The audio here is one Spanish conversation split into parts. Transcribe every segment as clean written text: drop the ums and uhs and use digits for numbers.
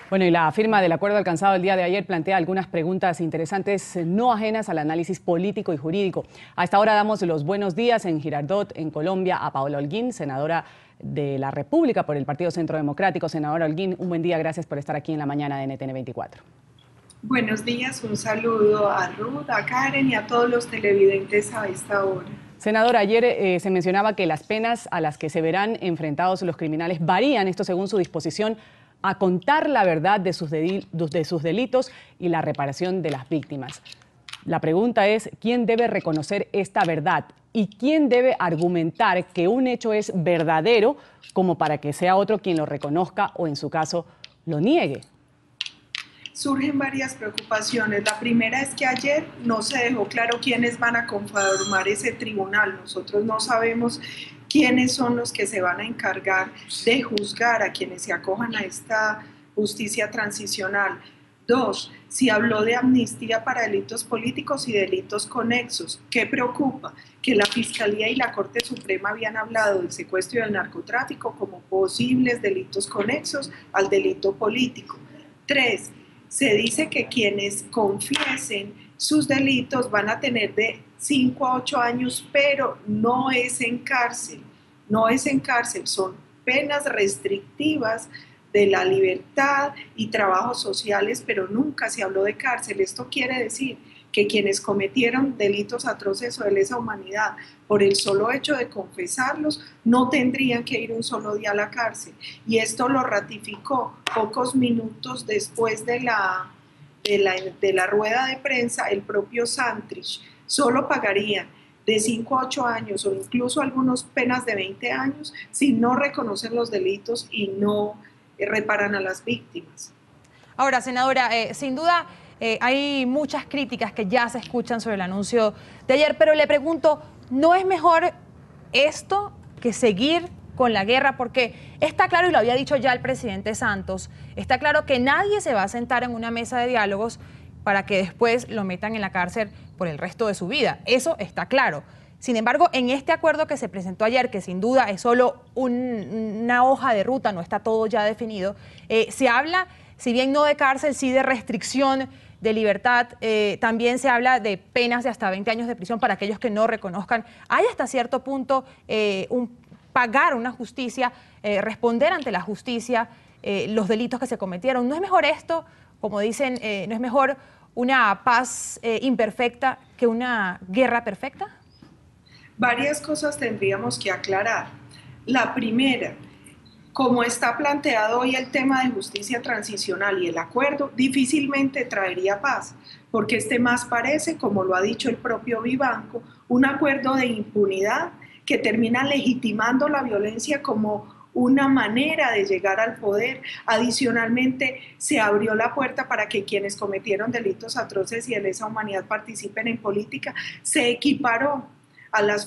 Bueno, y la firma del acuerdo alcanzado el día de ayer plantea algunas preguntas interesantes, no ajenas al análisis político y jurídico. A esta hora damos los buenos días en Girardot, en Colombia, a Paola Holguín, senadora de la República por el Partido Centro Democrático. Senadora Holguín, un buen día, gracias por estar aquí en la mañana de NTN 24. Buenos días, un saludo a Ruth, a Karen y a todos los televidentes a esta hora. Senadora, ayer se mencionaba que las penas a las que se verán enfrentados los criminales varían, esto según su disposición a contar la verdad de sus delitos y la reparación de las víctimas. La pregunta es, ¿quién debe reconocer esta verdad? ¿Y quién debe argumentar que un hecho es verdadero como para que sea otro quien lo reconozca o, en su caso, lo niegue? Surgen varias preocupaciones. La primera es que ayer no se dejó claro quiénes van a conformar ese tribunal. Nosotros no sabemos quiénes son los que se van a encargar de juzgar a quienes se acojan a esta justicia transicional. Dos, si habló de amnistía para delitos políticos y delitos conexos. ¿Qué preocupa? Que la Fiscalía y la Corte Suprema habían hablado del secuestro y del narcotráfico como posibles delitos conexos al delito político. Tres, se dice que quienes confiesen sus delitos van a tener de 5 a 8 años, pero no es en cárcel, son penas restrictivas de la libertad y trabajos sociales, pero nunca se habló de cárcel. Esto quiere decir que quienes cometieron delitos atroces o de lesa humanidad por el solo hecho de confesarlos no tendrían que ir un solo día a la cárcel. Y esto lo ratificó pocos minutos después de la rueda de prensa el propio Santrich. Solo pagarían de 5 a 8 años o incluso algunos penas de 20 años si no reconocen los delitos y no reparan a las víctimas. Ahora, senadora, sin duda hay muchas críticas que ya se escuchan sobre el anuncio de ayer, pero le pregunto, ¿no es mejor esto que seguir con la guerra? Porque está claro, y lo había dicho ya el presidente Santos, está claro que nadie se va a sentar en una mesa de diálogos para que después lo metan en la cárcel por el resto de su vida. Eso está claro. Sin embargo, en este acuerdo que se presentó ayer, que sin duda es solo una hoja de ruta, no está todo ya definido, se habla, si bien no de cárcel, sí de restricción de libertad. También se habla de penas de hasta 20 años de prisión para aquellos que no reconozcan. Hay hasta cierto punto pagar una justicia, responder ante la justicia los delitos que se cometieron. ¿No es mejor esto, como dicen, no es mejor una paz imperfecta que una guerra perfecta? Varias cosas tendríamos que aclarar. La primera, como está planteado hoy el tema de justicia transicional y el acuerdo, difícilmente traería paz, porque este más parece, como lo ha dicho el propio Vivanco, un acuerdo de impunidad que termina legitimando la violencia como una manera de llegar al poder. Adicionalmente, se abrió la puerta para que quienes cometieron delitos atroces y de lesa humanidad participen en política. Se equiparó a la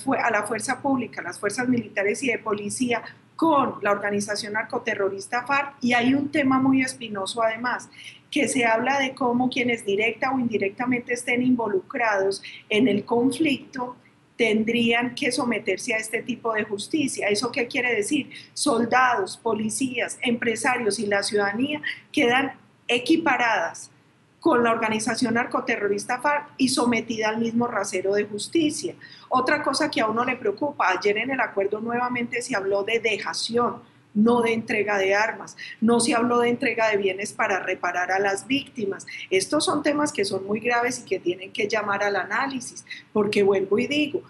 fuerza pública, a las fuerzas militares y de policía con la organización narcoterrorista FARC, y hay un tema muy espinoso además, que se habla de cómo quienes directa o indirectamente estén involucrados en el conflicto tendrían que someterse a este tipo de justicia. ¿Eso qué quiere decir? Soldados, policías, empresarios y la ciudadanía quedan equiparadas con la organización narcoterrorista FARC y sometida al mismo rasero de justicia. Otra cosa que a uno le preocupa, ayer en el acuerdo nuevamente se habló de dejación, no de entrega de armas, no se habló de entrega de bienes para reparar a las víctimas. Estos son temas que son muy graves y que tienen que llamar al análisis, porque vuelvo y digo,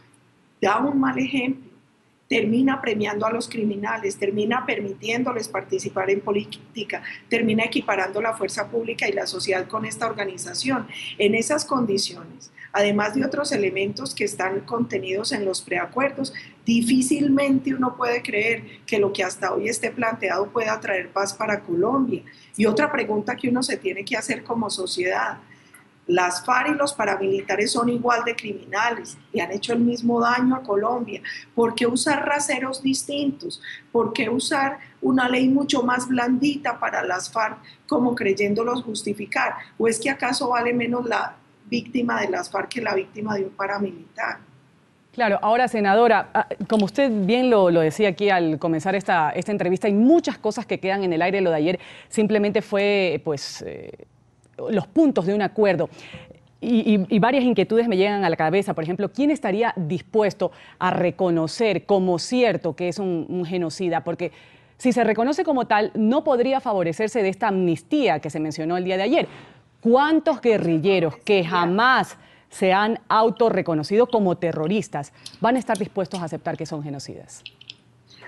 da un mal ejemplo, termina premiando a los criminales, termina permitiéndoles participar en política, termina equiparando la fuerza pública y la sociedad con esta organización. En esas condiciones, además de otros elementos que están contenidos en los preacuerdos, difícilmente uno puede creer que lo que hasta hoy esté planteado pueda traer paz para Colombia. Y otra pregunta que uno se tiene que hacer como sociedad: las FARC y los paramilitares son igual de criminales y han hecho el mismo daño a Colombia. ¿Por qué usar raseros distintos? ¿Por qué usar una ley mucho más blandita para las FARC como creyéndolos justificar? ¿O es que acaso vale menos la víctima de las FARC que la víctima de un paramilitar? Claro, ahora senadora, como usted bien lo decía aquí al comenzar esta entrevista, hay muchas cosas que quedan en el aire. Lo de ayer simplemente fue pues los puntos de un acuerdo. Y varias inquietudes me llegan a la cabeza. Por ejemplo, ¿quién estaría dispuesto a reconocer como cierto que es un genocida? Porque si se reconoce como tal, no podría favorecerse de esta amnistía que se mencionó el día de ayer. ¿Cuántos guerrilleros que jamás se han autorreconocido como terroristas van a estar dispuestos a aceptar que son genocidas?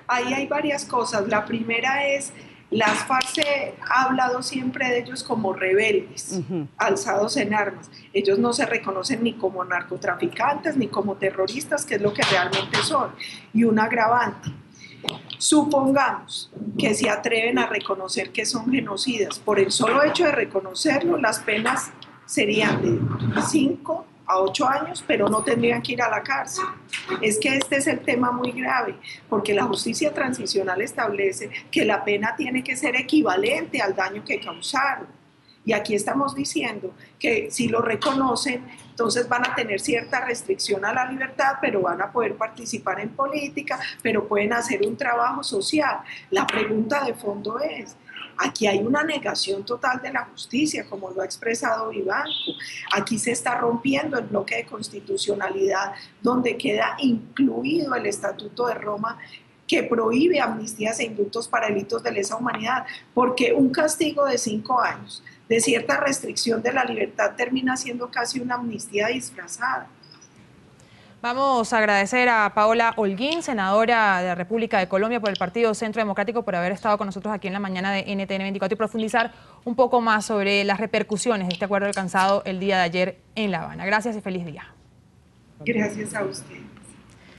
Ahí hay varias cosas. La primera es, las FARC se ha hablado siempre de ellos como rebeldes, alzados en armas. Ellos no se reconocen ni como narcotraficantes ni como terroristas, que es lo que realmente son. Y un agravante. Supongamos que se atreven a reconocer que son genocidas. Por el solo hecho de reconocerlo, las penas serían de 5 a 8 años, pero no tendrían que ir a la cárcel. Es que este es el tema muy grave, porque la justicia transicional establece que la pena tiene que ser equivalente al daño que causaron. Y aquí estamos diciendo que si lo reconocen, entonces van a tener cierta restricción a la libertad, pero van a poder participar en política, pero pueden hacer un trabajo social. La pregunta de fondo es, aquí hay una negación total de la justicia, como lo ha expresado Vivanco. Aquí se está rompiendo el bloque de constitucionalidad, donde queda incluido el Estatuto de Roma, que prohíbe amnistías e indultos para delitos de lesa humanidad, porque un castigo de 5 años, de cierta restricción de la libertad, termina siendo casi una amnistía disfrazada. Vamos a agradecer a Paola Holguín, senadora de la República de Colombia por el Partido Centro Democrático, por haber estado con nosotros aquí en la mañana de NTN 24 y profundizar un poco más sobre las repercusiones de este acuerdo alcanzado el día de ayer en La Habana. Gracias y feliz día. Gracias a usted.